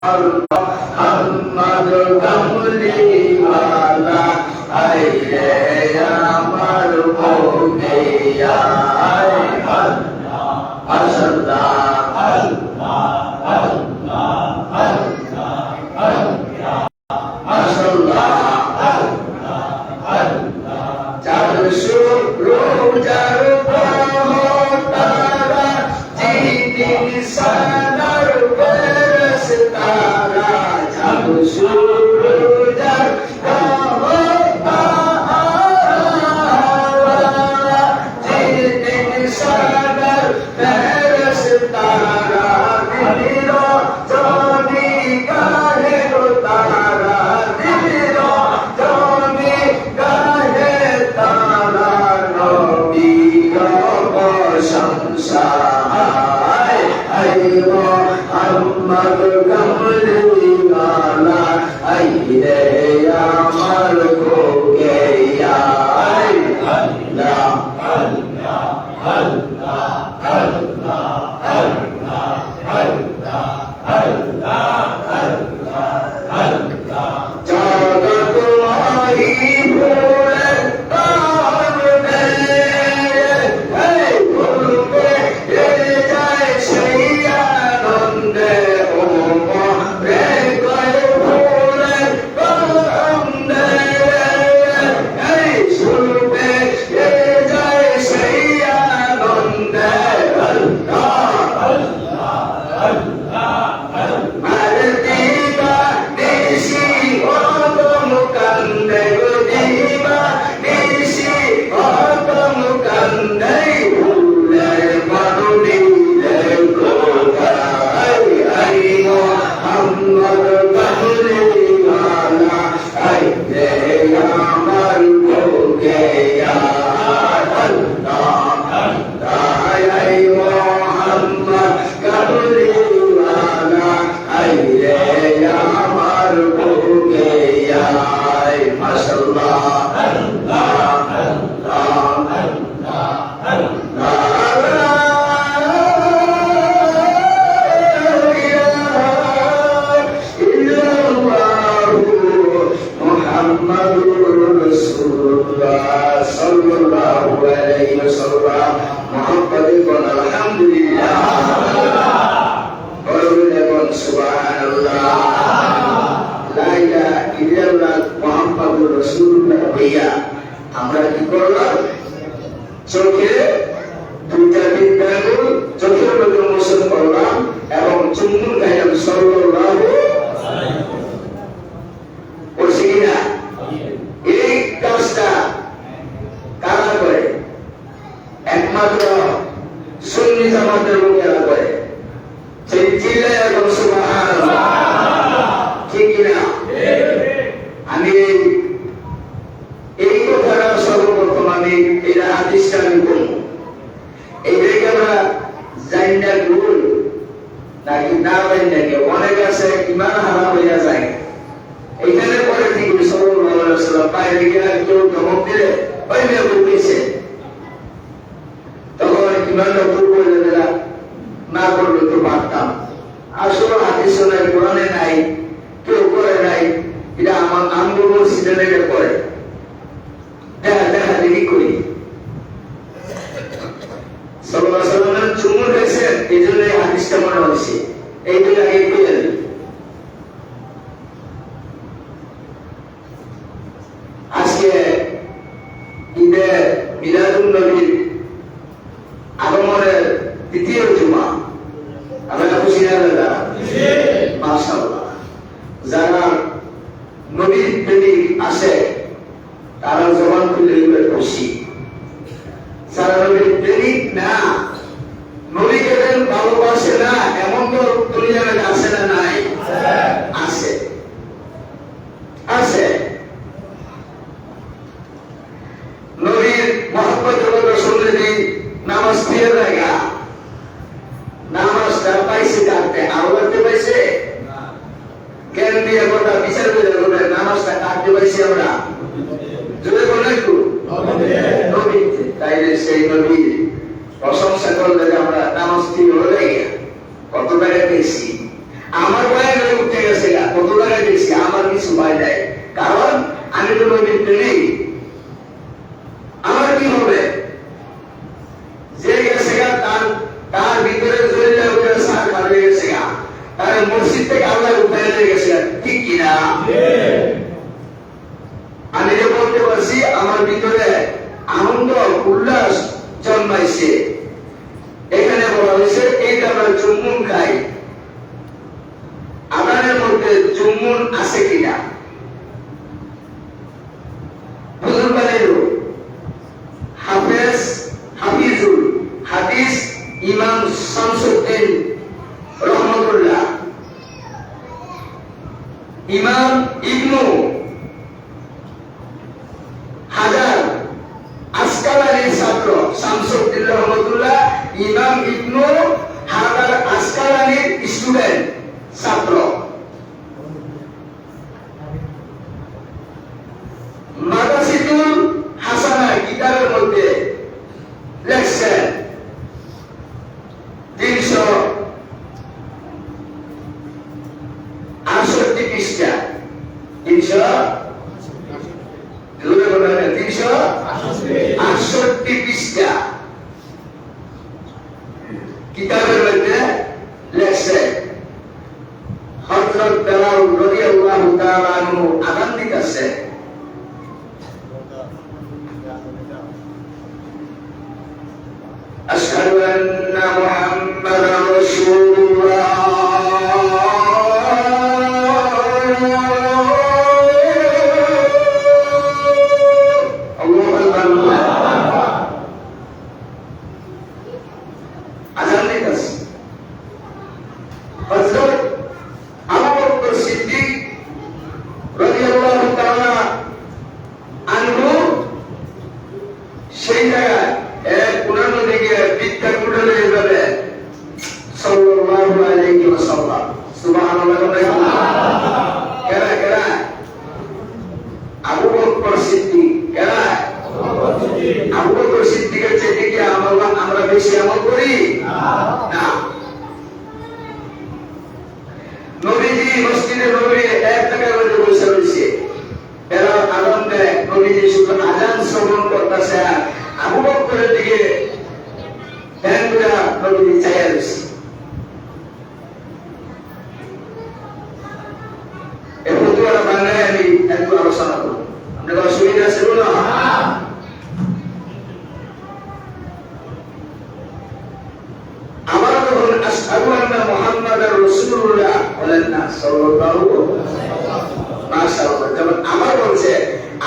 মোহাম্মদ কামলিওয়ালা আইরে আমার ভোগিয়া আল্লাহ চাঁদ রোজার তারা জিদিন সানার তারা চাঁদ রোজার জিদিন সানার তারা দিল জনি গাহে তারা দিল জনি গাহে তারা নবী প্রশংসা মোহাম্মদ কামলিওয়ালা আইরে আমার ভোগিয়া আল্লাহ আল্লাহ আল্লাহ আল্লাহ আল্লাহ আল্লাহ আল্লাহ আল্লাহ আল্লাহ জগত মাহি ভোলে তারবে এই ভুলবে যায় সেই আনন্দে ও রে কয় ভোলে তারবে এই ভুলবে যায় সেই আনন্দে আল্লাহ আল্লাহ আল্লাহ আর দিবা নিশি অতম কান্দে দিবা নিশি অতম কান্দে ভুলে মানুনি কোথায় আই মোহাম্মদ কামলিওয়ালা আইরে আমার ভোগিয়া আল্লাহ আল্লাহ আই মোহাম্মদ কামলিওয়ালা আইরে আমার ভোগিয়া মাশাআল্লাহ আল্লাহ আল্লাহ আল্লাহ মুহাম্মাদুর রাসূলুল্লাহ সাল্লাল্লাহু আলাইহি ওয়াসাল্লাম মুহাম্মাদুন আলহামদুলিল্লাহ বলুন সুবহানাল্লাহ লা ইলাহা ইল্লাল্লাহ মুহাম্মাদুর রাসূলুল্লাহ ভাইয়া আমরা কি করলাম চোখে দুইটা বিদ্যাগুণ চোখের মধ্যে মোশন করলাম এবং চুম্বন গাইলাম সাল্লাল্লাহু করছি কিনা এই কাজটা কারা করে একমাত্র সুন্নি জামাতের লোকেরা করে সেই চিল্লায় এবং সুবহানাল্লাহ ঠিক কিনা আমি এই কথাটা সর্বপ্রথম আমি এটা হাদিসটা আমি বলবো এইটাকে আমরা জাইন্ডা ভুল নাকি না জাইন্ডাকে অনেক আছে ইমান হারাম হইয়া যায় এখানে পরে ঠিক সাল্লাল্লাহু আলাইহি ওয়াসাল্লাম বাইরে গিয়ে কেউ ধমক দিলে ওই মেয়ে বলতেছে তখন ইমানটা ভুল করে দিলা না করলে তো পারতাম আসলে হাদিসে নাই কোরআনে নাই কেউ করে নাই এটা আমার আমগুলো মসজিদে লেগে করে দেখা দেখা দেখি করি সাল্লাল্লাহু আলাইহি ওয়াসাল্লাম চুমুন হয়েছে এই জন্য এই হাদিসটা মনে হয়েছে এই দুই আগে কইলেন আজকে ঈদে মিলাদুন নবীর আগমনের দ্বিতীয় জুমা আমরা খুশি না দাদা মাশাআল্লাহ যারা নবীর প্রেমিক আসে তারা জবান খুলে খুশি যারা নবীর প্রেমিক না নবীকে ভালোবাসে না এমন তো দুনিয়াতে আছে না নাই আছে আছে নবীর মহব্বত কথা শুনলে দিন নামাজ ফিরে জায়গা নামাজটা পাইছে কাটতে আরো কাটতে পাইছে জ্ঞান দিয়ে কথা বিচার করে কথা নামাজটা কাটতে পাইছি আমরা যদি বলে একটু নবী তাইলে সেই নবীর প্রশংসা করলে যে আমরা নামাজ ঠিক হয়ে গিয়া কত বেড়ে পেয়েছি আমার পায়ে উঠে মসজিদ থেকে আল্লাহ উঠায় নিয়ে গেছেন, ঠিক কিনা? আমি যে বলতে পারছি আমার ভিতরে আনন্দ উল্লাস জন্মাইছে। এখানে বলা হয়েছে এইটা আমরা চুম্বন খাই, আদানের মধ্যে চুম্বন আছে কিনা? হুজুর বানিরু হাফিজুল হাদিস ইমাম শামসুদ্দিন রহমতুল্লাহ, ইমাম ইবনু হাজার আসকালানির ছাত্র শামসুদ্দিন রহমতুল্লাহ, ইমাম ইবনু হাজার আসকালানির স্টুডেন্ট ছাত্র। মাদাসিতুল হাসানা কিতাবের মধ্যে লেখছেন 368 পৃষ্ঠা, 368 পৃষ্ঠা কিতাবের মধ্যে লেখছে হযরত বেলাল রাদিয়াল্লাহু তাআলা আনহু আযান দিতেছে। আশহাদু আন্না মুহাম্মাদার রাসূলুল্লাহ আমরা বেশি আমল করি না। নবীজি মসজিদে নবী এক জায়গায় মধ্যে বসে রয়েছে, এরা আনন্দে নবীজি শুধু আজান শ্রবণ করতেছে, আবু বকরের দিকে ধ্যান করে নবীজি চাইয়া রয়েছে। এই ফতুয়াটা বাংলায় আমি একটু আলোচনা করব, আপনাদের অসুবিধা আছে বলো? আশহাদু আন্না মুহাম্মাদার রাসূলুল্লাহ বলেন না সাল্লাল্লাহু মাশাআল্লাহ। যেমন আমার বলছে,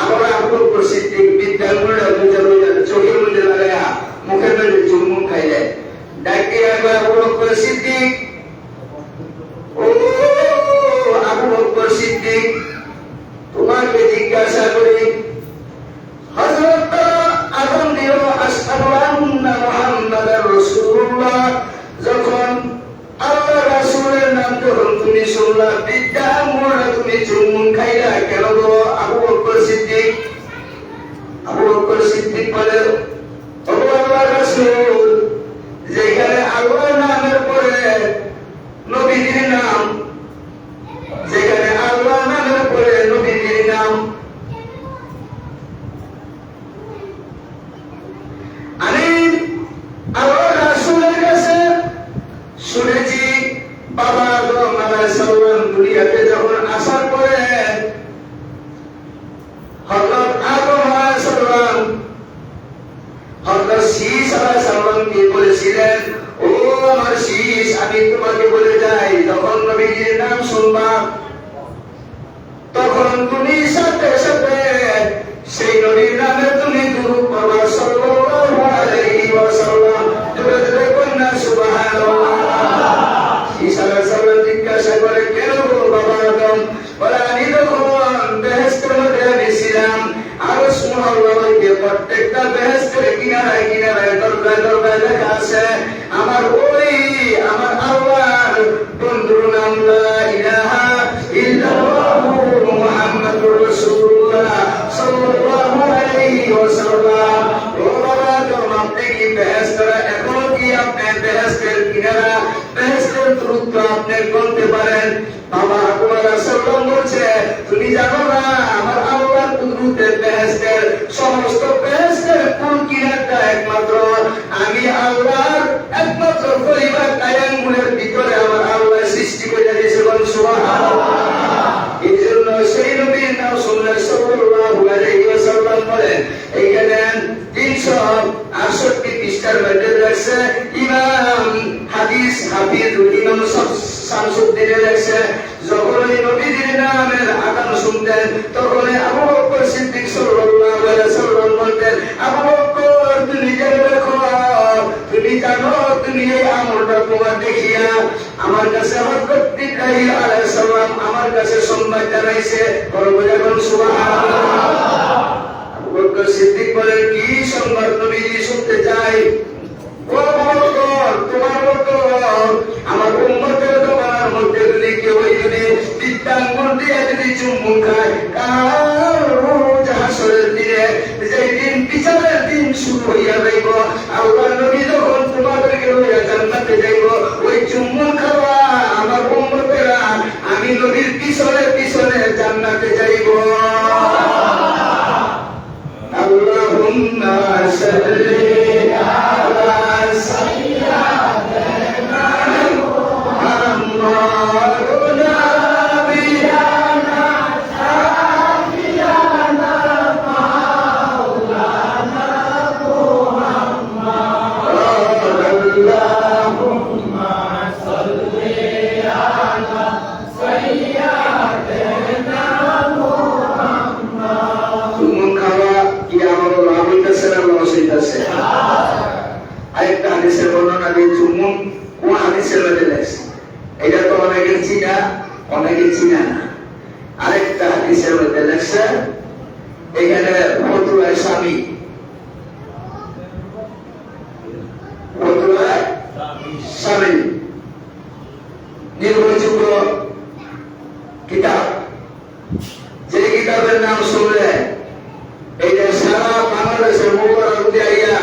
আমরা আবু বকর সিদ্দিক বিদ্যালয়ে চোখের মধ্যে লাগায়া মুখের মধ্যে চুমুন খাইলে ডাকে আবু বকর সিদ্দিক, ও আবু বকর সিদ্দিক, তোমাকে জিজ্ঞাসা করি হযরত আযান দিও আশহাদু আন্না মুহাম্মাদার রাসূলুল্লাহ, যখন আল্লাহ রাসূলের নাম যখন তুমি শুনলা বিদ্যা মোড়া তুমি চুমুন খাইলা কেন গো আবু বকর সিদ্দিক? আবু বকর সিদ্দিক বলে, ও আল্লাহ রাসূল, যেখানে আল্লাহর নামের পরে নবীজির নাম, যেখানে আল্লাহর নামের পরে নবীজির নাম, আমি আল্লাহ রাসূলের কাছে শুনেছি বাবা আদম আলাইহিস সালাম দুনিয়াতে যখন আসার পরে হযরত আদম আলাইহিস সালাম হযরত শীস আলাইহিস সালামকে বলেছিলেন, ও আমার শীস, আমি তোমাকে বলে যাই, যখন নবীজির নাম শুনবা তখন তুমি সাথে সাথে সেই নবীর নামে তুমি দুরূদ পড়বা সাল্লাল্লাহু আলাইহি ওয়াসাল্লাম। জোরে জোরে কন্যা সুবহানাল্লাহ। জিজ্ঞাসা করে, কেন গো বাবা আদম? বলে, আমি যখন বেহেশতের মধ্যে ছিলাম, আরশ মুআল্লাকে প্রত্যেকটা বেহেশতের কিনারায় কিনারায় দরজায় দরজায় লেখা আছে আমার ওই আমার আল্লাহর বন্ধুর নাম লা ইলাহা ইল্লাল্লাহু মুহাম্মাদুর রাসূলুল্লাহ সাল্লাল্লাহু আলাইহি ওয়াসাল্লাম। ও বাবা আদম, আপনি কি বেহেশতরা এখনো কি আপনি বেহেশতের কিনারা বেহেশতের দূরত্ব আপনি বলতে পারেন? বাবা আদম সাল্লাম বলছে, তুমি জানো না আমার আল্লাহর কুদরতে বেহেশতের সমস্ত বেহেশতের কোন কিনারটা একমাত্র আমি আল্লাহর একমাত্র পরিবার কায়ামুলের ভিতরে আমার আল্লাহ সৃষ্টি করে দিয়েছে। বলেন সুবহানাল্লাহ। এই জন্য সেই নবীর নাম শুনলে সাল্লাল্লাহু আলাইহি ওয়াসাল্লাম বলেন, এইখানে 368 পৃষ্ঠার মধ্যে রয়েছে ইমাম হাদিস হাফিজ ইমাম শামসুদ্দিন লেখছে, যখন এই নবীর নামের আগাম শুনতেন তখন আবু বকর সিদ্দিক সাল্লাল্লাহু আলাইহি ওয়াসাল্লাম বলতেন, আবু বকর তুমি জেনে রাখো, তুমি জানো তুমি এই আমলটা তোমার দেখিয়া আমার কাছে হযরত ইব্রাহিম আলাইহিস সালাম আমার কাছে সংবাদ জানাইছে, বলবেন সুবহানাল্লাহ। আবু বকর সিদ্দিক বলেন, কি সংবাদ নবীজি শুনতে চাই? ও আবু বকর, তোমার মতো আমার উম্মতের জমানার মধ্যে যদি কেউ যদি বিদ্যাঙ্গুল দিয়ে যদি চুম্বন খায়, কারো হাসরের দিনে যেই দিন বিচারের দিন শুরু হইয়া যাইব, আল্লাহ নবী যখন তোমাদেরকে লইয়া জান্নাতে যাইব, ওই চুম্বন খাওয়া আমার উম্মতেরা আমি নবীর পিছনে পিছনে জান্নাতে যাইব। আল্লাহুম্মা সাল্লি আলা সাইয়্যিদিনা মুহাম্মাদ নাবিয়ানা শাফিয়ানা মাওলানা মুহাম্মাদ। আল্লাহুম্মা সাল্লি আলা সাইয়্যিদিনা মুহাম্মাদ। চুম্বন খাওয়া কি আমার লাভ হইতেছে না লস হইতেছে? আরেকটা হাদিসের বর্ণনা দিয়ে চুম্বন কোন হাদিসের মধ্যে লেখছে, এটা তো অনেকে চিনা অনেকে চিনা না। আরেকটা হাদিসের মধ্যে লেখছে, এখানে ফতুয়ায় স্বামী স্বামী নির্ভরযোগ্য কিতাব, যে কিতাবের নাম শুনলে এটা সারা বাংলাদেশের মোবাইল আইয়া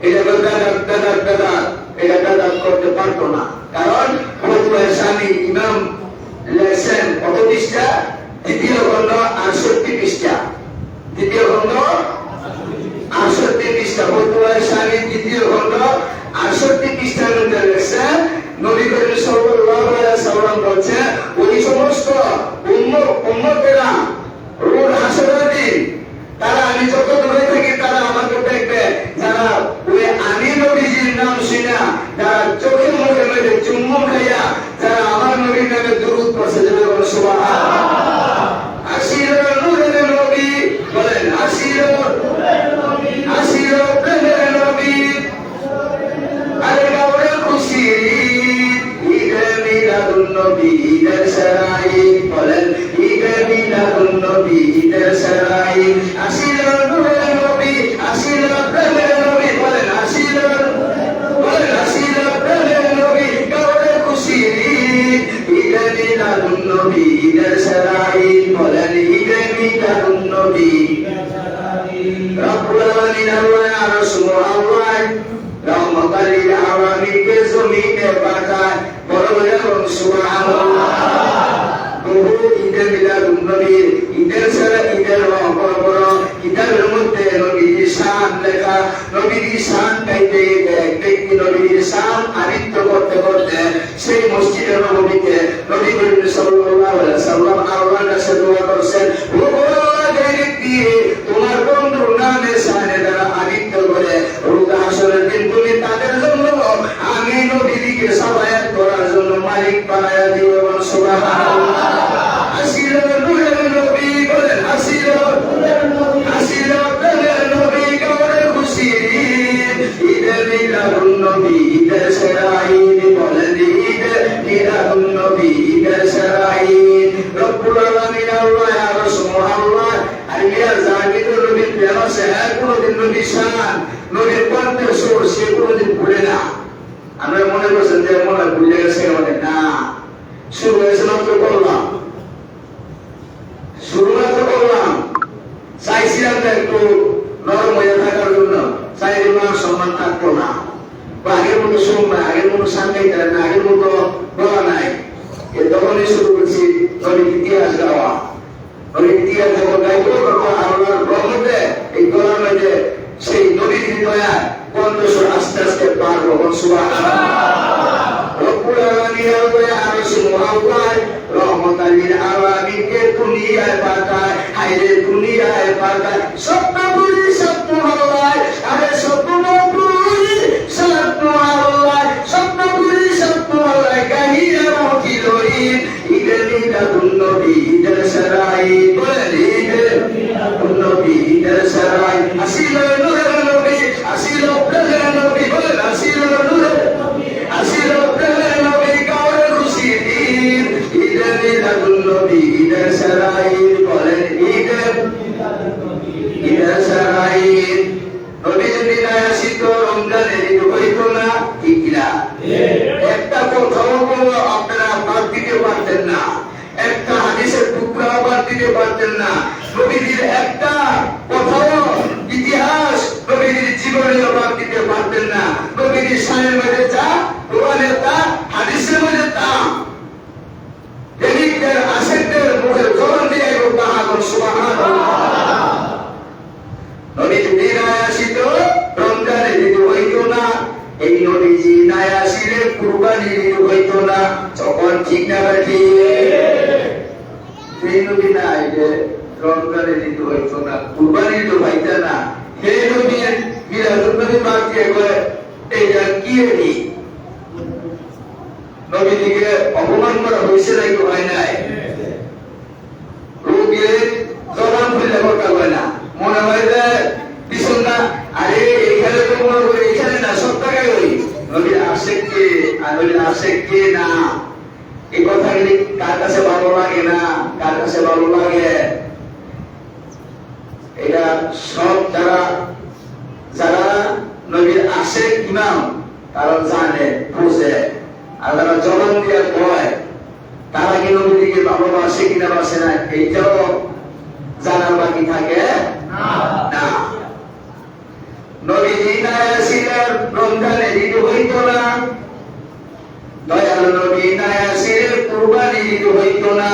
এটা দাদা করতে পারতো না, কারণ ফতুয়ায় স্বামী ইমাম লেখছেন কত পৃষ্ঠা? দ্বিতীয় খণ্ড 68 পৃষ্ঠা, দ্বিতীয় খণ্ড 68 পৃষ্ঠা, ফতুয়ায় স্বামী দ্বিতীয় খণ্ড 68 পৃষ্ঠার মধ্যে লেখছেন, নবী করিম সাল্লাল্লাহু আলাইহি ওয়াসাল্লাম বলছেন, ওই সমস্ত উম্মতেরা রোজ হাসরের দিন তারা আমি যত দূরে থাকি তারা আমাকে দেখবে, যারা ওই আমি নবীজির নাম শুনা যারা চোখে মুখে মেরে চুম্বন খাইয়া যারা আমার নবীর নামে দুরূদ পড়ছে, যারা বলে সুবহানাল্লাহ। আসির নূরের নবী বলেন, আসির প্রেমের নবী, আরে গাওরে খুশি ঈদে মিলাদুন নবী ঈদের সেরাই, বলেন ঈদে মিলাদুন নবী ঈদের সেরাই। আসির নূরের নবী, আসির প্রেমের নবী, বলেন আসির প্রেমের নবী, গাওরে খুশি ঈদে মিলাদুন নবী ঈদের সেরাই, বলেন ঈদে মিলাদুন নবী। রব্বুল আলামিন আল্লাহ আরশ মুআল্লাহ রহমতাল লিল আলামিনকে জমিনে পাঠায়, বড় বড় সুবহানাল্লাহ। বহু ঈদে মিলাদুন নবী ঈদের সারা ঈদের বড় বড় কিতাবের মধ্যে নবীর শান লেখা, নবীর শান গাইতে এক ব্যক্তি নবীর শান আবৃত্ত করতে করতে সেই মসজিদে নববীতে নবী করিম সাল্লাল্লাহু আলাইহি ওয়াসাল্লাম আল্লাহর কাছে দোয়া করছেন, ও ব্যক্তি তোমার বন্ধুর নামে শানে দ্বারা আবৃত্ত করে রোজ হাসরের দিন তুমি তাদের জন্য আমি নবীকে সাফায়াত করার জন্য মালিক বানায়া দিও, সুবহানাল্লাহ। আসির নূরের নবী, বলেন আসির প্রেমের নবী, গাওরে খুশি ঈদে মিলাদুন নবী ঈদের সেরাই, বলেন ঈদে মিলাদুন নবী ঈদের সেরাই। রব্বুল আলামিন আল্লাহ আরশ মুআল্লাহ আলিয়া জাহিদুর নবীর প্রেম সে কোনদিন নবী শান নবীর কণ্ঠের সুর সে কোনদিন ভুলে না। আমরা মনে করছেন যে মনে ভুলে গেছে, অনেক না, শুরু হয়েছে মাত্র করলাম, চাইছিলাম তো একটু নরম হয়ে থাকার জন্য, চাই মান সম্মান থাকতো না, আগের মতো শুনবে, আগের মতো সামনে না, আগের মতো বলা নাই। তখনই শুরু করছি নবীর ইতিহাস গাওয়া, নবীর ইতিহাস যখন গাইবো তখন আল্লাহর রহমতে এই গলার মধ্যে সেই নবীর দয়া কণ্ঠস্বর আস্তে আস্তে পারবো, সুবহানাল্লাহ। রব্বুল আলামিন করে আরশ মুআল্লায় রহমাতাল লিল আলামিনকে দুনিয়ায় পাঠায়, হায়রে দুনিয়ায় পাঠায় স্বপ্নপুরী স্বপ্ন আল্লাহ, আরে স্বপ্নপুরী স্বপ্ন আল্লাহ, স্বপ্নপুরী স্বপ্ন আল্লাহ গাহিয়া মকিলই ঈদের মিলাদুন নবী ঈদের সারাই, বলেন ঈদের নবী ঈদের সারাই, আসিল নূরের নবী, আসিল প্রেমের নবী, বলেন আসিল নূরের নবী, আসিল প্রেমের নবী, কাউরে খুশি ঈদ, ঈদের মিলাদুন নবী ঈদের সারাই, বলেন ঈদের ঈদের সারাই। নবী যদি না আসিত রমজানের ঈদ হইতো না, ঠিক না? একটা কথাও আপনারা বাদ দিতে পারতেন না, একটা হাদিসের টুকরা বাদ দিতে পারতেন না, নবীজির একটা কথাও ইতিহাস নবীজির জীবনে বাদ দিতে পারতেন না। নবীজির শানের মধ্যে যা, কোরআনের তা, হাদিসের মধ্যে তা, প্রেমিকদের আশেকদের মুখের জবান দিয়ে তাহাগণ সুবহানাল্লাহ। নবী যদি না আসিত রমজানের ঈদ হইতো না, এই নবীজি না আসিলে কুরবানির ঈদ হইতো না, যখন ঠিক না বেঠি সেই নবী না আইলে রমজানের ঈদ হইতো না, কুরবানির ঈদ হইতো না। সেই নবীর মিলাদুন নবী পাককে কয় এইটা কি এটি? নবীজিকে অপমান করা হয়েছে নাকি হয় নাই? রোগীর জবান খুলে কথা কয় না, মনে হয় যে পিছন না, আরে এখানে তো মনে করি এখানে না, সব টাকায় করি নবীর আশেক কে আর নবীর আশেক কে না, এই কথাগুলি কার কাছে ভালো লাগে না, কার কাছে ভালো লাগে? এটা সব যারা যারা নবীর আশেক ইমাম তারা জানে, বুঝে, আর যারা জবান দিয়ে কয় তারা কি নবীকে ভালোবাসে কিনা বাসে না, এইটাও জানার বাকি থাকে না। নবীজি না আসিলে রমজানের ঈদ হইতো না, দয়াল নবী না আসিলে কুরবানির ঈদ হইতো না,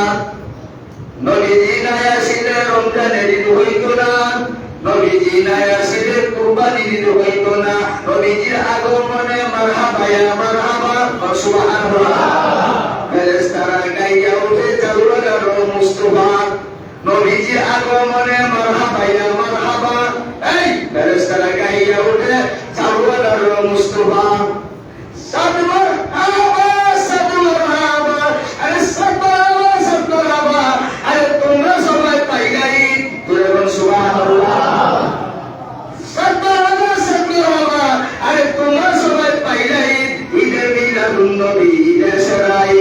নবীজি না আসিলে রমজানের ঈদ হইতো না, নবীজি না আসিলে কুরবানির ঈদ হইতো না। নবীজির আগমনে মারহাবা ইয়া মারহাবা সুবহানাল্লাহ, ফেরেশতারা গাইয়া উঠে জালওয়ার মুস্তাফা, নবীজির আগমনে মারহাবা ইয়া মারহাবা, এই ফেরেশতারা গাইয়া উঠে জালওয়ার মুস্তাফা, সাদমর হাবা সাদমর হাবা, আরে সাদমর সাদমর হাবা, আরে তোমরা সবাই পাইলাই, তোরা বল সুবহানাল্লাহ, সাদমর সাদমর হাবা, আরে তোমরা সবাই পাইলাই ঈদের মিলাদুন নবী ঈদের সারাই,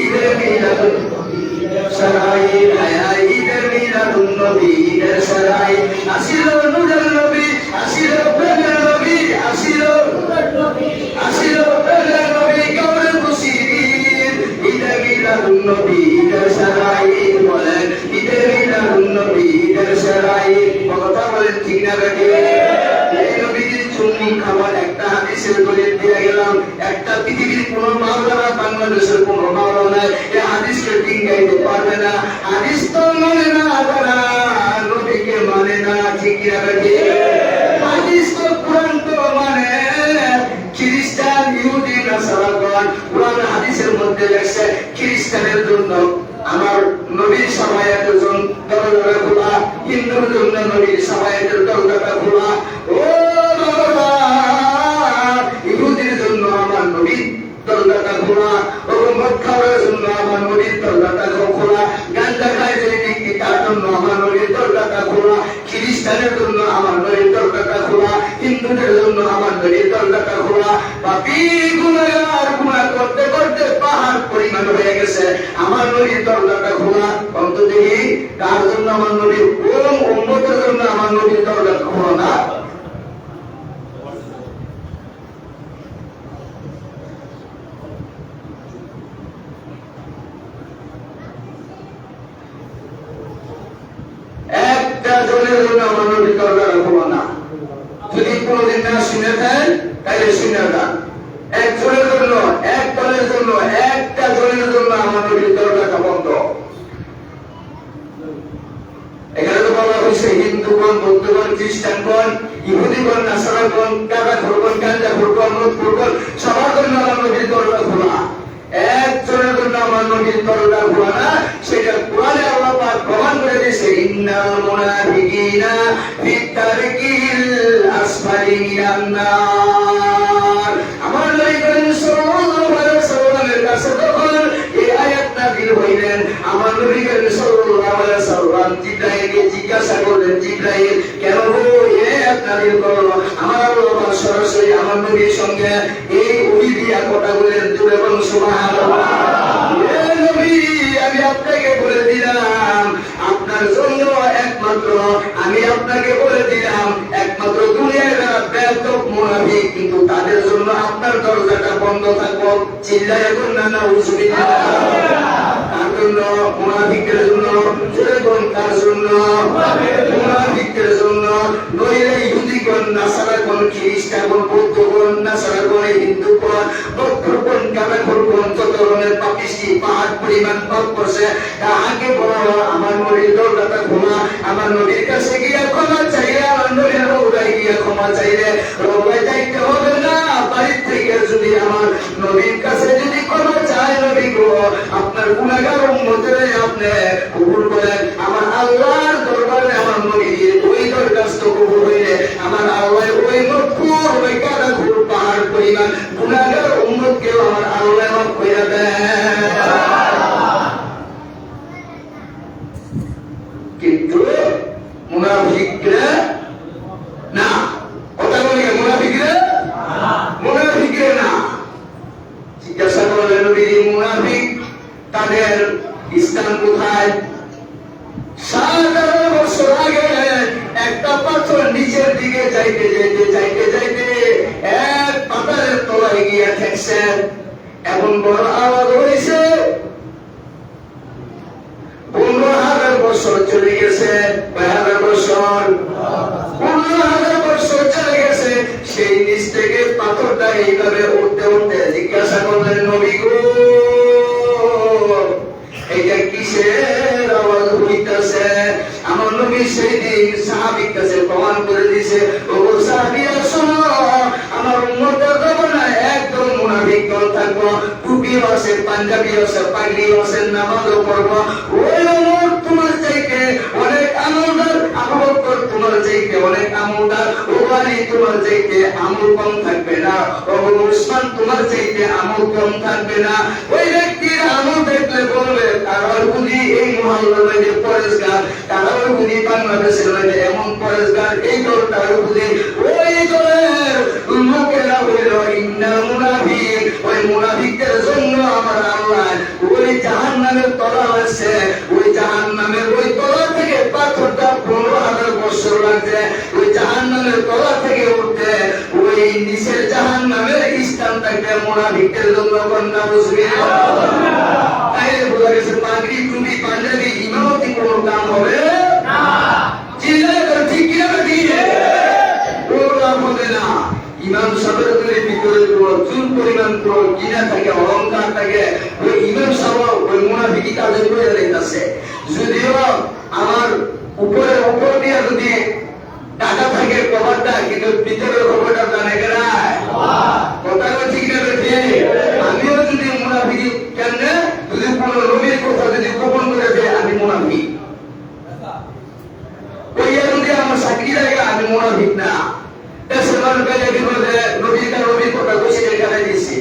ঈদের মিলাদুন নবী ঈদের সারাই, হায় ঈদের মিলাদুন নবী ঈদের সারাই, আসিল নূরের নবী, আসিল প্রেমের নবী, আসিল নূরের নবী, আসিল প্রেমের নবী, কাউরে খুশি ঈদ, ঈদের মিলাদুন নবী ঈদের সারাই, বলেন ঈদের মিলাদুন নবী ঈদের সারাই। কথা বলেন ঠিক না বেটি? এই নবীর চুম্বি খাবার একটা হাদিসের দলিল দিয়ে গেলাম, একটা পৃথিবীর কোন মাওলানা বাংলাদেশের কোন মাওলানা এই হাদিসকে ডিঙ্গাইতে পারবে না। হাদিস তো মানে না, তারা নবীকে মানে না, ঠিক না বেটি? হাদিস তো কোরআন তো মানে, খ্রিস্টান ইহুদি নাসারাগণ কোরআন হাদিসের মধ্যে লেখছে খ্রিস্টানের জন্য আমার নবীর সাফায়াতের জন্য দরজা খোলা, হিন্দুর জন্য নবীর সাফায়াতের দরজাটা খোলা, ও বাবা ইহুদির জন্য আমার নবীর দরজাটা খোলা, ও মদ খাওয়ার জন্য আমার নবীর দরজাটা খোলা, গাঁজা খায় যে ব্যক্তি তার জন্য আমার নবীর দরজাটা খোলা, খ্রিস্টানের জন্য আমার নবীর দরজাটা খোলা, হিন্দুদের জন্য আমার নবীর দরজাটা খোলা। পাপী গুনাহগার গুনাহ করতে করতে পাহাড় পরিমাণ হয়ে গেছে, আমার নবীর দরজাটা খোলা। অন্ত দেখি কার জন্য আমার নবীর, কোন উম্মতের জন্য আমার নবীর দরজাটা খোলা না? একটা জনের জন্য আমার নবীর দরজাটা খোলা না। যদি কোনদিন না শুনে দেন তাহলে শুনে দেন, একজনের জন্য, এক দলের জন্য, একটা জনের জন্য আমার নবীর দরজাটা বন্ধ। এখানে তো বলা হয়েছে হিন্দুগণ, বৌদ্ধগণ, খ্রিস্টানগণ, ইহুদিগণ, নাসারাগণ, কাবা খোরগণ, গাঁজা খোরগণ, মদ খোরগণ, সবার জন্য আমার নবীর দরজা খোলা। আমার নবীর দরজা খোলা না, সেটা কোরআনে আল্লাহ পাক প্রমাণ করে দিয়েছে, ইন্নাল মুনাফিকিনা ফি তারকিল আসফালি মিনান নার। আমার নবী করিম সাল্লাল্লাহু আলাইহি ওয়াসাল্লামের কাছে যখন এই আয়াত নাযিল হইলেন, আমার নবী করিম সাল্লাল্লাহু আলাইহি ওয়াসাল্লাম জিবরাইলকে জিজ্ঞাসা করলেন, জিবরাইল কেন গো এই আয়াত নাযিল করলো? আমার আল্লাহ সরাসরি আমার নবীর সঙ্গে এই ওহী দিয়া কথা বলেন, জোরে বলুন সুবহানাল্লাহ। হে নবী, আমি আপনাকে বলে দিলাম, আপনার জন্য একমাত্র আমি আপনাকে বলে দিলাম, একমাত্র দুনিয়ার যারা বেয়াদব মুনাফিক, কিন্তু তাদের জন্য আপনার দরজাটা বন্ধ থাকবো। চিল্লায়ে বলুন না নাউযুবিল্লাহ। কার জন্য? মুনাফিকদের জন্য। জোরে বলুন কার জন্য? মুনাফিকদের জন্য। নইলে ইহুদিগণ, নাসারাগণ, খ্রিস্টানগণ, বৌদ্ধগণ, নাসারাগণ, হিন্দুগণ, বৌদ্ধগণ, কাফেরগণ, যত ধরনের পাপিষ্টি পাহাড় পরিমাণ পাপ করছে, তাহাকে বলা আমার নবীর দরজাটা খোলা। আমার নবীর কাছে গিয়ে ক্ষমা চাইলে, আমার নবীর রওজায় গিয়ে ক্ষমা চাইলে রওজায় যাইতে হবে না। বাড়ির থেকে যদি আমার নবীর কাছে যদি ক্ষমা চায়, নবী গো আপনার গুনাহগার উম্মতের আপনি কবুল করেন। আমার আল্লাহর দরবারে আমার নবীর ওই দরখাস্ত কবুল হইলে আমার আল্লাহ ওই মকবুল ওই কাদাঘুর পাহাড় পরিমাণ গুনাহগার উম্মতকেও আমার আল্লাহ মাফ করে দেন। কিন্তু মুনাফিকরা না, কথা বলি, মুনাফিকরা না। জিজ্ঞাসা করলেন নবী, মুনাফিক তাদের স্থান কোথায়? 7,000 বছর আগে একটা পাথর নিচের দিকে যাইতে এক পাতালের তলায় গিয়ে ঠেকছে। এখন বড় আওয়াজ হয়েছে, 15,000 বছর চলে গেছে। 5,000 বছর, 15,000 বছর চলে গেছে। সেই নিচ থেকে পাথরটা এইভাবে উঠতে জিজ্ঞাসা করলেন, নবী গো এটা কিসের আওয়াজ হইতাছে? আমার নবী সেই দিন সাহাবীর কাছে প্রমাণ করে দিয়েছে, ও সাহাবীরা শোনো, আমার উম্মতের জমানায় একদম মুনাফিক দল থাকবো, টুপিও আছে, পাঞ্জাবিও আছে, পাগড়িও আছে, নামাজও পড়বো। ওই ওমর তোমার চাইতে অনেক আমলদার, আবু বকর তোমার চাইতে অনেক আমলদার, ও আলী তোমার চাইতে আমল কম থাকবে না, ও উসমান তোমার চাইতে আমল কম থাকবে না। ওই ব্যক্তির আমল দেখলে বলবে তারাও বুঝি এই মহল্লার মধ্যে পরেশগার, তারাও বুঝি বাংলাদেশের মধ্যে এমন পরেশগার, এই দলটাও বুঝি ওই দলের লোকেরা হইল ইন্নাল মুনাফিক। ওই মুনাফিকদের জন্য আমার আল্লাহ ওই জাহান্নামের তলা আছে, ওই জাহান্নামের ওই তলা থেকে পাথরটা 15,000 বছর লাগছে ওই জাহান্নামের তলা থেকে উঠতে। ওই নিচের জাহান্নামের স্থান থাকবে মুনাফিকদের জন্য। কন্যা বুঝবে তাইলে বোঝা গেছে পাগড়ি, টুপি, পাঞ্জাবি, ইমামতি কোনো কাম হবে না। চিল্লায় ঠিক কিনা দিয়ে কোনো লাভ হবে না। ইমাম সাহেবের ভিতরে চুল পরিমাণ কিনা থাকে, অহংকার থাকে, ওই ইমাম সাহেব ওই মুনাফিকি কাজে করে রেখেছে। যদিও আমার উপর দিয়ে যদি টাকা থাকে কভারটা, কিন্তু ভিতরের খবরটা জানে না। কথা ঠিক না? আমিও যদি মুনাফিকি কেন, যদি কোনো নবীর কথা যদি গোপন করে দেয় আমি মুনাফিক, ওইয়া যদি আমার চাকরি লাগে আমি মুনাফিক না। নবীর কথা বসে এখানে দিচ্ছি,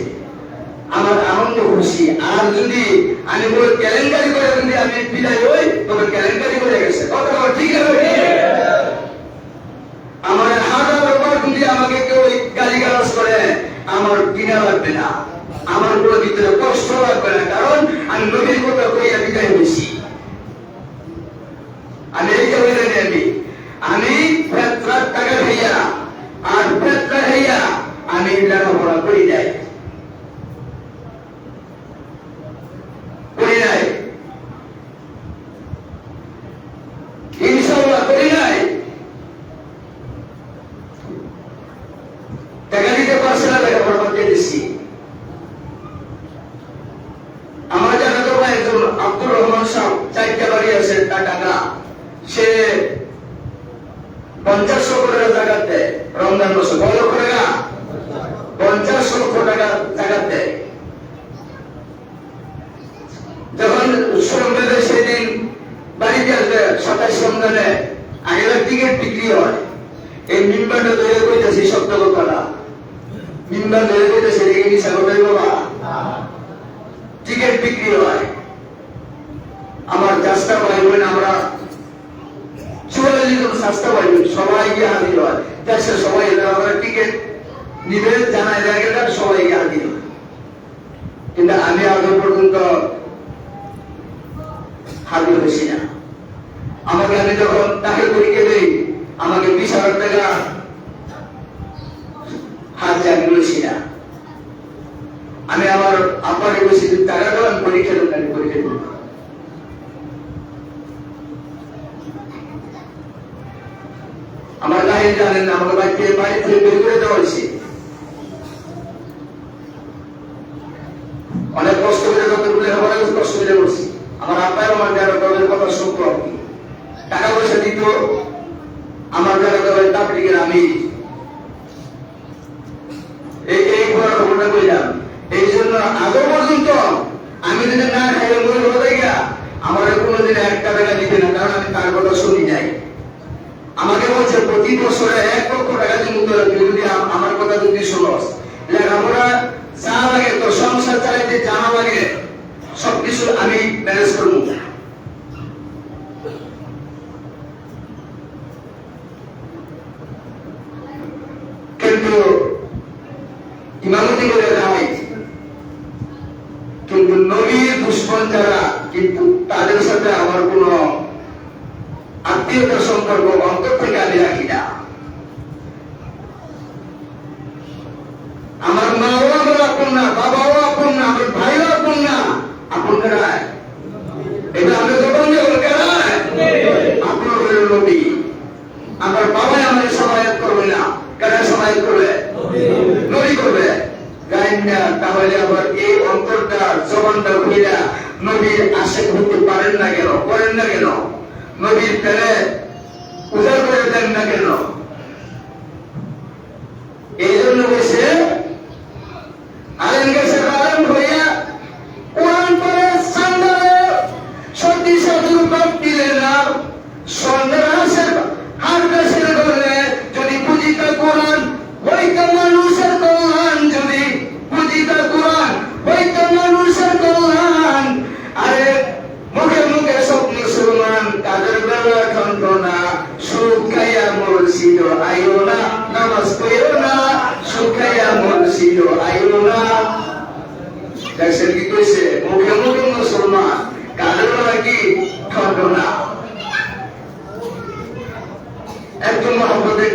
আমার আনন্দ খুশি। আর যদি আমি বই কেলেঙ্কারি করে যদি আমি বিদায় হই, তবে কেলেঙ্কারি করে গেছে। কথা ঠিক আছে? আমার হাজার ব্যাপার যদি আমাকে কেউ গালিগালাজ করে, আমার কিনা লাগবে না, আমার কোনো ভিতরে কষ্ট লাগবে না, কারণ আমি নবীর কথা কইয়া বিদায় হয়েছি। আমি এই কারণে আমি টাকা খাইয়া আর পেটটা খাইয়া আমি লেখাপড়া করি নাই, ইনশাআল্লাহ করি নাই। টাকা দিতে পারছে না, লেখাপড়া করতে দিচ্ছি। আমার জানা তো একজন আব্দুর রহমান সাহেব, 4টা বাড়ি আছে টাকা, সে 50 লক্ষ টাকা জাকাত দেয় রমজান মাসে। কত লক্ষ টাকা? 50 লক্ষ টাকা জাকাত দেয়। সোমবারে সেদিন বাড়িতে আসবে 27 রমজানে আগের টিকিট বিক্রি হয়। এই মিম্বারটা ধরে কইতেছি সত্য কথাটা, মিম্বার ধরে কইতেছি এদিকে মিশা কথাই বাবা, টিকিট বিক্রি হয়। আমার চাষটা ভাই বোন আমরা 44 জন চাষটা ভাই বোন সবাই গিয়ে হাজির হয়। দেশের সবাই আমরা টিকিট নিবে জানাই লাগে সবাই গিয়ে হাজির হয়। কিন্তু আমি আগে পর্যন্ত হাজির হয়েছি না। আমাকে আমি যখন দাখিল পরীক্ষা দিই আমাকে 20,000 টাকা হাত জাগি বলেছি না। আমি আমার আব্বাকে বলছি টাকা দেবো আমি পরীক্ষা দেবো, আমি পরীক্ষা দেবো। আমার গাড়ি জানেন না, আমাকে বাড়ি থেকে বের করে দেওয়া হয়েছে। অনেক কষ্ট করে যতগুলো অনেক কষ্ট করে বলছি। আমার আব্বাই আমার যারা দলের কথা শুনতো আর কি, টাকা পয়সা দিত। আমার যারা দলের তাবলীগের আমি এই খবরটা কইলাম। এই জন্য আগে পর্যন্ত আমি যদি না খাই মনে হয়ে গিয়া আমার কোনোদিন 1 টাকা দিতে না, কারণ আমি তার কথা শুনি নাই। আমাকে বলছে প্রতি বছরে 1 লক্ষ টাকা যদি আমার কথা যদি শুনস, লেখাপড়া যা লাগে তোর সংসার চালাইতে যা লাগে সবকিছু আমি ম্যানেজ করবো। কিন্তু ইমামতি করে যাই, কিন্তু নবীর দুশ্মন যারা, কিন্তু তাদের সাথে আমার কোন আত্মীয়তার সম্পর্ক অন্তর থেকে আমি রাখি না। আমার মাও আমার আপন না, বাবাও আপন না, আমার ভাইও আপন না। আপন কেনায় এটা আমি যখন কেনায় আপন হলেন নবী। আমার বাবাই আমার সহায়ত করবে না, কেন সহায়ত করবে? নবী করবে। গাইন না, তাহলে আবার এই অন্তরটা জবানটা ঘুরিয়া নবীর আশেক হতে পারেন না কেন, করেন না কেন? নবীর প্রেমে উজাড় করে দেন না কেন? এই জন্য বসে আলেম গেছে আলেম হইয়া কোরআন পড়ে সান্দালে সত্যি সাধু বাপ দিলে না, সন্দেহের হার বেসের করলে যদি পুঁজিটা কোরআন হইতো মানুষের কল্যাণ, যদি পুঁজিটা কোরআন হইতো মানুষের কল্যাণ। আরে মুখে মুখে সব মুসলমান, তাদের বেলা খন্ড না, সুখাইয়া মসজিদ আইও না, নামাজ পড়িও না, সুখাইয়া মসজিদ আইও না। দেখছেন কি কইছে? মুখে মুখে মুসলমান, কাদের বেলা কি খন্ড না। একদম মহব্বতে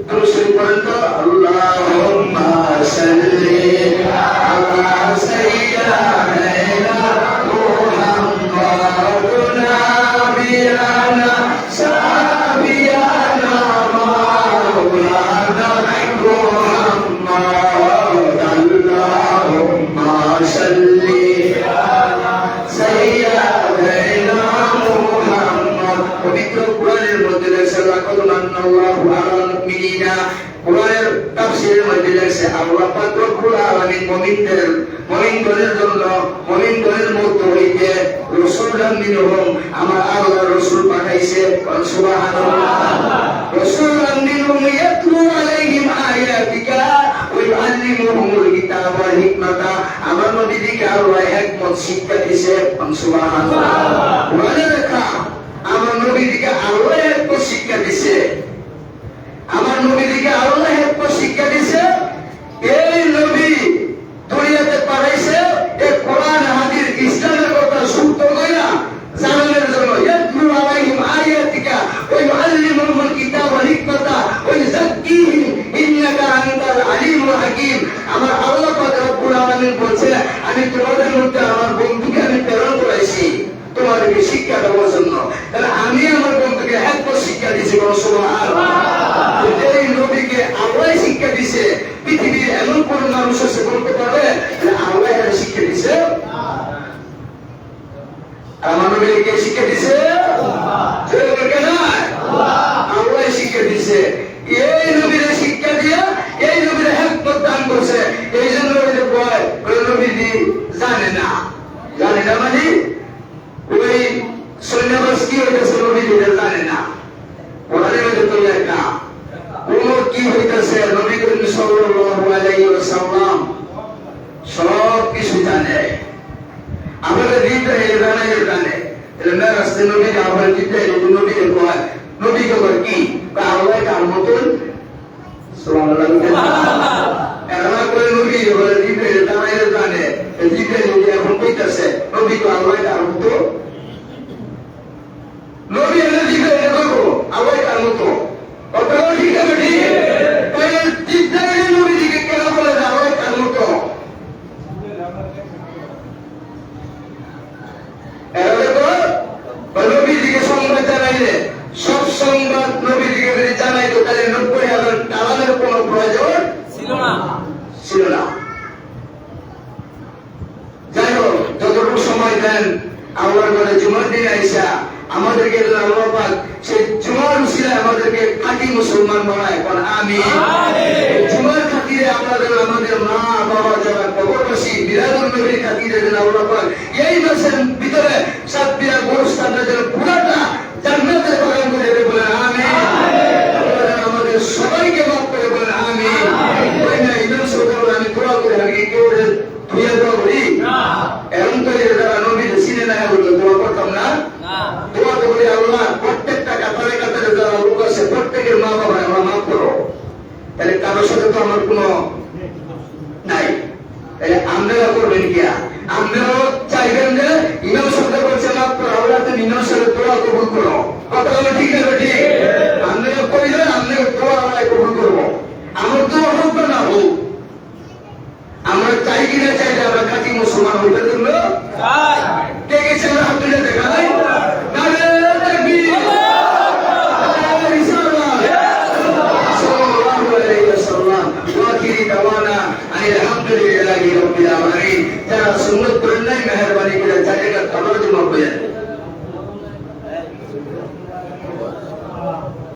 দুরূদ পড়েন তো, আল্লাহুম্মা সাল্লি আলা সাইয়্যিদিনা মুহাম্মাদিন নাবিয়ানা সাবিয়ানা মাওলানা মুহাম্মদ। আল্লাহুম্মা সাল্লি আলা সাইয়্যিদিনা মুহাম্মদ। পবিত্র কোরআনের মধ্যে লেখা লাকাদ মান্নাল্লাহু আলাল মুমিনিনা, কোরআনের তাফসীরের মধ্যে লেখা আল্লাহ পাক রব্বুল আলামিন মুমিনদের জন্য মুমিনদের মধ্য হইতে রাসূলুন মিনহুম, আমার আল্লাহ রাসূল পাঠাইছে। সুবহানাল্লাহ। রাসূলুন মিনহুম ইয়াতলু আলাইহিম আয়াতিকা ওয়া ইউআল্লিমুহুমুল কিতাবা ওয়াল হিকমাতা, আমার নবীকে আল্লাহ হিকমত শিক্ষা দিয়েছে। সুবহানাল্লাহ। মনে রাখা, আমার নবীকে আল্লাহ হিকমত শিক্ষা দিয়েছে। আমার নবীকে আল্লাহ হিকমত শিক্ষা দিয়েছে। এই নবী দুনিয়াতে পাঠাইছে এই কোরআন হাদিস ইসলামের কথা শুদ্ধ কইরা জানানোর জন্য। ইয়াতলু আলাইহিম আয়াতিকা ওয়া ইউআল্লিমুহুমুল কিতাবা ওয়াল হিকমাতা ওয়া ইউযাক্কিহিম ইন্নাকা আনতাল আলিমুল হাকীম। আমার আল্লাহ পাক রব্বুল আলামিন বলছে, আমি তোমাদের মধ্যে আমার বন্ধুকে আমি প্রেরণ করেছি তোমাদেরকে শিক্ষা দেওয়ার জন্য। তাহলে আমি আমার বন্ধুকে হিকমত শিক্ষা দিয়েছি। সুবহানাল্লাহ। এই নবীকে আল্লাহ শিক্ষা দিয়েছে। পৃথিবীর এমন কোন মানুষ আছে বলতে পারবে আল্লাহ শিক্ষা দিয়েছে? আমার নবীকে শিক্ষা দিয়েছে আল্লাহ শিক্ষা দিয়েছে। এই নবীর শিক্ষা দিয়ে এই নবীর হিকমত দান করছে। এই জন্য ওই যে বয় ওই নবী জানে না, জানে না মানে ওই ওই সৈন্যবাস কি হইতেছে নবী দিকে জানে না, কোরআনের মধ্যে তো লেখা উমর কি হইতেছে নবী করিম সাল্লাল্লাহু আলাইহি ওয়াসাল্লাম সব কিছু জানে। আমাদের জিব্রাইল জানে এর রাস্তে নবী আমার জিব্রাইল নবীকে কয়, নবীকে কয় কি আল্লাহ কার মতন সুবহানাল্লাহ। এরা করে নবী বলে জিব্রাইল জানে, জিব্রাইল এখন কইতাছে নবী কয় আল্লাহ কার মতো, নবী এনে জিব্রাইল কইবো আল্লাহ কার মতো। কথা ঠিক আছে ঠিক? তাই জিব্রাইল নবীকে কেন বলে আল্লাহ কার মতো? নবীজিকে সংবাদ জানাইলে সব সংবাদ নবীজিকে যদি জানাইতো তাহলে 90,000 টাকার কোন প্রয়োজন ছিল না। যাই হোক, যতটুকু সময় দেন আল্লাহর ঘরে জুমার দিন আইসা আমাদেরকে আল্লাহ পাক সেই জুমার উসিলায় আমাদেরকে খাঁটি মুসলমান বানায়। কারণ আমি জুমার খাতিরে আমাদের মা বাবা যারা কবরবাসী বিরাদুল নবীর খাতিরে যেন আল্লাহ পাক এই মাসের ভিতরে সাতবিরা গোরস্থানটা যেন পুরাটা জান্নাতের বাগান করে দেবে বলে আমিন। আমাদের সবাইকে মাফ করে বলে আমিন। আমি দোয়া করে আমি কেউ ধুয়ে দোয়া করি এমন করে যারা নবীর চিনে না বললো দোয়া করতাম না। দোয়া তো বলি আল্লাহ প্রত্যেকটা কাতারে কাতারে যারা লোক আছে প্রত্যেকের মা বাবা আমরা মাফ করো। তাহলে কারোর সাথে তো আমার কোনো নাই, তাহলে আপনারা করবেন কিয়া? আপনারাও চাইবেন যে ইমাম সাহেব বলছে মাফ করো, আল্লাহ তুমি ইমাম সাহেবের দোয়া কবুল করো। কথা বলে ঠিক আছে ঠিক? আপনারা কইলেন আপনাদের দোয়া আল্লাহ কবুল করবো। আমার দোয়া হোক না হোক, আমরা চাই কিনা চাই যে আমরা খাঁটি মুসলমান হইতে জন্য কে গেছে আলহামদুলিল্লাহ দেখা নাই যারা সুন্নত করেন নাই মেহরবানি করে জায়গাটা তলার জন্য হয়ে